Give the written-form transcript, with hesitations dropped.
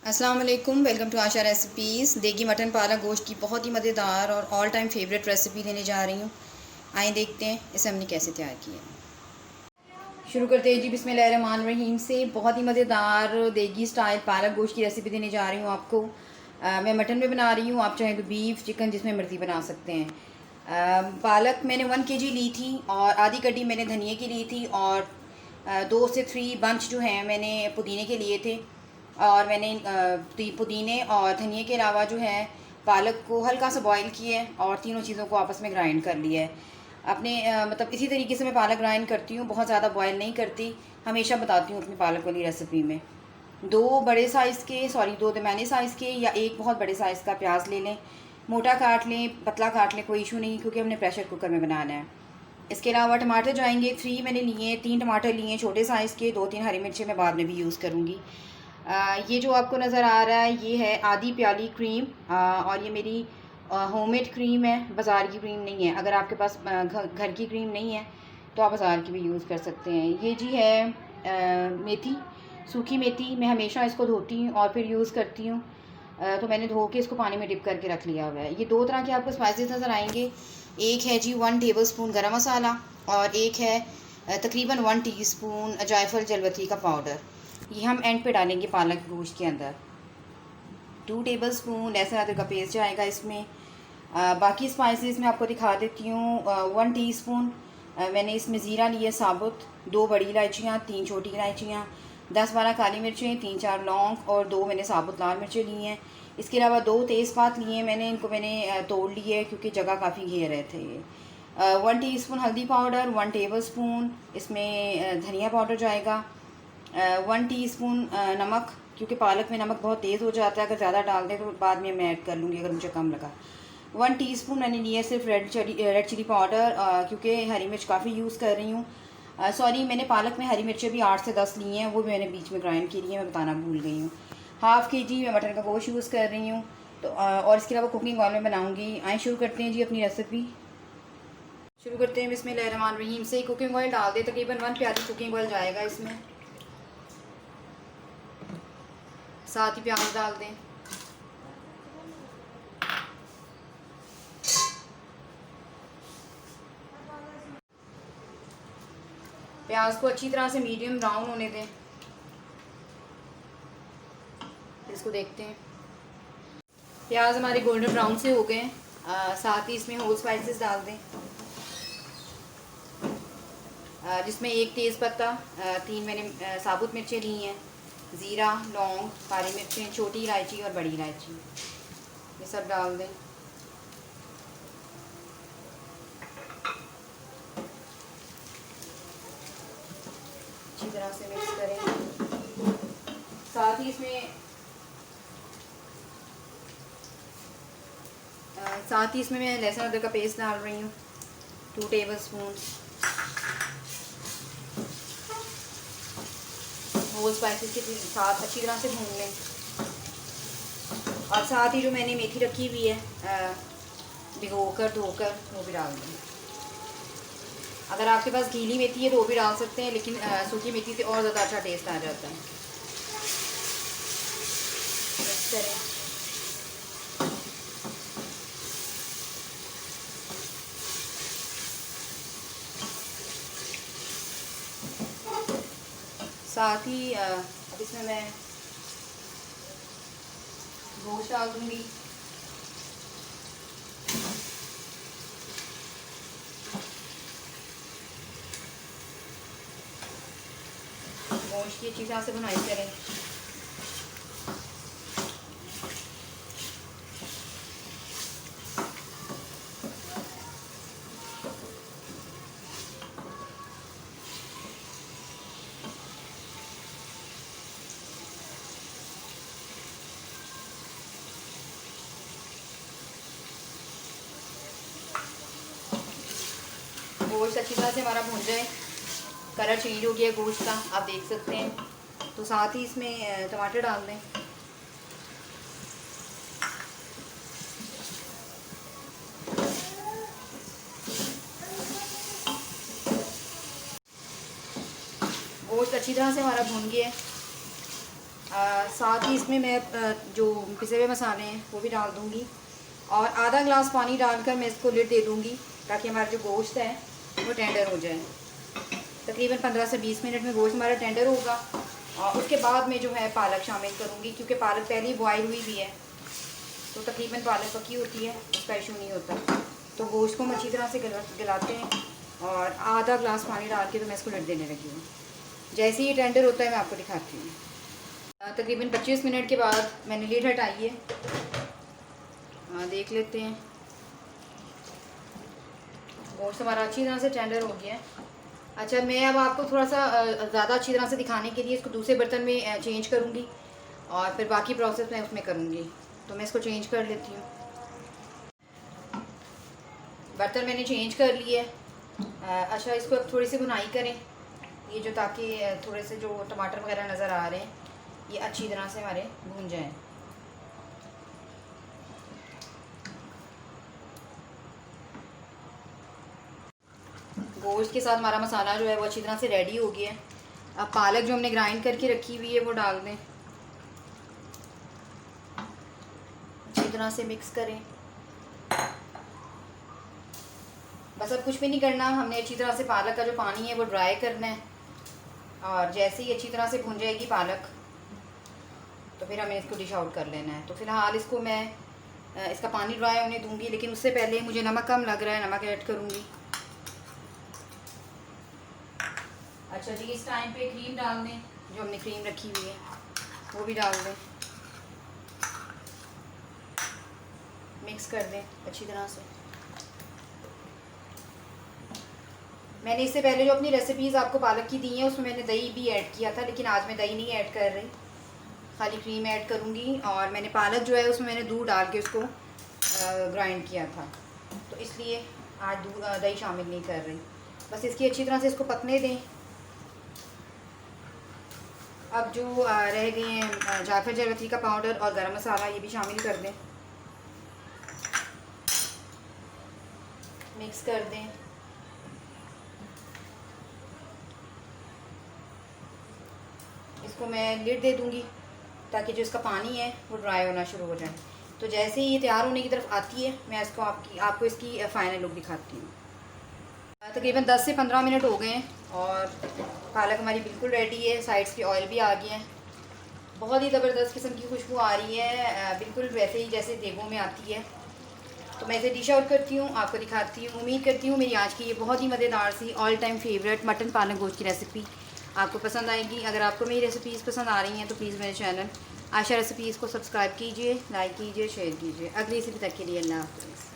अस्सलाम वालेकुम, welcome to Asha recipes. देगी मटन पालक गोश्त की बहुत ही मज़ेदार और ऑल टाइम फेवरेट रेसिपी देने जा रही हूँ। आइए देखते हैं इसे हमने कैसे तैयार किया। शुरू करते हैं जी बिस्मिल्लाहिर्रहमानिर्रहीम से। बहुत ही मज़ेदार देगी स्टाइल पालक गोश्त की रेसिपी देने जा रही हूँ आपको। मैं मटन में बना रही हूँ, आप चाहें तो बीफ चिकन जिसमें मर्ज़ी बना सकते हैं। पालक मैंने 1 kg ली थी और आधी कटी मैंने धनिए की ली थी और 2 से 3 बंच जो हैं मैंने पुदीने के लिए थे। और मैंने पुदीने और धनिए के अलावा जो है पालक को हल्का सा बॉईल किया है और तीनों चीज़ों को आपस में ग्राइंड कर लिया है। अपने मतलब इसी तरीके से मैं पालक ग्राइंड करती हूँ, बहुत ज़्यादा बॉईल नहीं करती, हमेशा बताती हूँ अपनी पालक वाली रेसिपी में। 2 दरमियाने साइज़ के या एक बहुत बड़े साइज़ का प्याज ले लें, मोटा काट लें पतला काट लें, कोई इशू नहीं, क्योंकि हमने प्रेशर कुकर में बनाना है। इसके अलावा टमाटर जाएंगे 3 मैंने लिए, 3 टमाटर लिए छोटे साइज़ के, 2-3 हरी मिर्चें मैं बाद में भी यूज़ करूँगी। ये जो आपको नज़र आ रहा है ये है आधी प्याली क्रीम, और ये मेरी होममेड क्रीम है, बाज़ार की क्रीम नहीं है। अगर आपके पास घर की क्रीम नहीं है तो आप बाज़ार की भी यूज़ कर सकते हैं। ये जी है मेथी, सूखी मेथी। मैं हमेशा इसको धोती हूँ और फिर यूज़ करती हूँ, तो मैंने धो के इसको पानी में डिप करके रख लिया हुआ है। ये 2 तरह के आपको स्पाइसेस नज़र आएंगे। एक है जी 1 टेबलस्पून गरम मसाला और एक है तकरीबन 1 टीस्पून जायफल जलवती का पाउडर। ये हम एंड पे डालेंगे पालक गोश्त के अंदर। 2 टेबलस्पून लहसुन अदरक का पेस्ट जाएगा इसमें। बाकी स्पाइसेस मैं आपको दिखा देती हूँ। 1 टीस्पून मैंने इसमें ज़ीरा लिया साबुत, 2 बड़ी इलायचियाँ, 3 छोटी इलायचियाँ, 10-12 काली मिर्चें, 3-4 लौंग और 2 मैंने साबुत लाल मिर्चें ली हैं। इसके अलावा 2 तेज़पात लिए हैं मैंने, इनको मैंने तोड़ लिए क्योंकि जगह काफ़ी घेर रहे थे ये। 1 टीस्पून हल्दी पाउडर, 1 टेबलस्पून इसमें धनिया पाउडर जाएगा, 1 टीस्पून नमक, क्योंकि पालक में नमक बहुत तेज़ हो जाता है, अगर ज़्यादा डाल दें तो बाद में मैं ऐड कर लूँगी अगर मुझे कम लगा। 1 टीस्पून मैंने लिया सिर्फ रेड चिली पाउडर, क्योंकि हरी मिर्च काफ़ी यूज़ कर रही हूँ। सॉरी, मैंने पालक में हरी मिर्चें भी 8 से 10 ली हैं, वो भी मैंने बीच में ग्राइंड की है, मैं बताना भूल गई हूँ। हाफ़ kg मैं मटन का गोश्त यूज़ कर रही हूँ, तो और इसके अलावा कुकिंग ऑयल में बनाऊँगी। आइए शुरू करते हैं जी अपनी रेसिपी। शुरू करते हैं बिस्मिल्लाहिर्रहमानिर्रहीम से। कुकिंग ऑयल डाल दें, तकरीबन 1 प्याली कुकिंग ऑयल जाएगा इसमें। साथ ही प्याज डाल दें। प्याज को अच्छी तरह से मीडियम ब्राउन होने दें, इसको देखते हैं। प्याज हमारे गोल्डन ब्राउन से हो गए। साथ ही इसमें होल स्पाइसेस डाल दें, जिसमें 1 तेज़पत्ता, 3 मैंने साबुत मिर्चें ली हैं, ज़ीरा, लौंग, काली मिर्चें, छोटी इलायची और बड़ी इलायची, ये सब डाल दें। अच्छी तरह से मिक्स करें। साथ ही इसमें मैं लहसुन अदरक का पेस्ट डाल रही हूँ, 2 टेबलस्पून। होल स्पाइसेस के साथ अच्छी तरह से भून लें। और साथ ही जो मैंने मेथी रखी हुई है भिगोकर धोकर, वो भी डाल दें। अगर आपके पास गीली मेथी है तो वो भी डाल सकते हैं, लेकिन सूखी मेथी से और ज़्यादा अच्छा टेस्ट आ जाता है। मिक्स करें। साथ ही अब इसमें मैं गोश्त डाल दूँगी। गोश्त की अच्छी तरह से भुनाई करें। गोश्त अच्छी तरह से हमारा भुन जाए, कलर चेंज हो गया गोश्त का, आप देख सकते हैं। तो साथ ही इसमें टमाटर डाल दें। गोश्त अच्छी तरह से हमारा भुन गया है। साथ ही इसमें मैं जो पिसे हुए मसाले हैं वो भी डाल दूँगी और आधा गिलास पानी डालकर मैं इसको लिड दे दूँगी ताकि हमारा जो गोश्त है वो टेंडर हो जाए। तकरीबन 15 से 20 मिनट में गोश्त हमारा टेंडर होगा और उसके बाद मैं जो है पालक शामिल करूँगी, क्योंकि पालक पहले ही बॉयल हुई भी है तो तकरीबन पालक पकी होती है, उसका इशू नहीं होता। तो गोश्त को हम अच्छी तरह से गलाते हैं और आधा गिलास पानी डाल के तो मैं इसको लिड देने लगी हूँ। जैसे ही टेंडर होता है मैं आपको दिखाती हूँ। तकरीबन 25 मिनट के बाद मैंने लिड हटाई है, देख लेते हैं। गोश्त हमारा अच्छी तरह से टेंडर हो गया है। अच्छा, मैं अब आपको थोड़ा सा ज़्यादा अच्छी तरह से दिखाने के लिए इसको दूसरे बर्तन में चेंज करूँगी और फिर बाकी प्रोसेस मैं उसमें करूँगी। तो मैं इसको चेंज कर लेती हूँ। बर्तन मैंने चेंज कर लिए। अच्छा, इसको अब थोड़ी सी भुनाई करें, ये जो ताकि थोड़े से जो टमाटर वगैरह नज़र आ रहे हैं ये अच्छी तरह से हमारे भून जाएँ। गोश्त के साथ हमारा मसाला जो है वो अच्छी तरह से रेडी हो गया है। अब पालक जो हमने ग्राइंड करके रखी हुई है वो डाल दें, अच्छी तरह से मिक्स करें। बस अब कुछ भी नहीं करना, हमने अच्छी तरह से पालक का जो पानी है वो ड्राई करना है और जैसे ही अच्छी तरह से भुन जाएगी पालक तो फिर हमें इसको डिश आउट कर लेना है। तो फ़िलहाल इसको मैं इसका पानी ड्राई होने दूंगी, लेकिन उससे पहले मुझे नमक कम लग रहा है, नमक ऐड करूँगी। अच्छा जी, इस टाइम पे क्रीम डाल दें, जो हमने क्रीम रखी हुई है वो भी डाल दें, मिक्स कर दें अच्छी तरह से। मैंने इससे पहले जो अपनी रेसिपीज़ आपको पालक की दी हैं उसमें मैंने दही भी ऐड किया था, लेकिन आज मैं दही नहीं ऐड कर रही, खाली क्रीम ऐड करूँगी। और मैंने पालक जो है उसमें मैंने दूध डाल के उसको ग्राइंड किया था, तो इसलिए आज दही शामिल नहीं कर रही। बस इसकी अच्छी तरह से इसको पकने दें। अब जो रह गए हैं जायफल जावित्री का पाउडर और गरम मसाला, ये भी शामिल कर दें, मिक्स कर दें। इसको मैं लिड दे दूंगी ताकि जो इसका पानी है वो ड्राई होना शुरू हो जाए। तो जैसे ही ये तैयार होने की तरफ आती है मैं इसको आपको इसकी फ़ाइनल लुक दिखाती हूँ। तकरीबन 10 से 15 मिनट हो गए हैं और पालक हमारी बिल्कुल रेडी है। साइड्स पे ऑयल भी आ गया है, बहुत ही ज़बरदस्त किस्म की खुशबू आ रही है, बिल्कुल वैसे ही जैसे देगों में आती है। तो मैं इसे डिश आउट करती हूँ, आपको दिखाती हूँ। उम्मीद करती हूँ मेरी आज की ये बहुत ही मज़ेदार see all time favourite mutton पालक गोश्त की रेसिपी आपको पसंद आएगी। अगर आपको मेरी रेसिपीज़ पसंद आ रही हैं तो प्लीज़ मेरे चैनल आशा रेसिपीज़ को सब्सक्राइब कीजिए, लाइक कीजिए, शेयर कीजिए। अगली रेसिपी तक के लिए अल्लाह हाफ़िज़।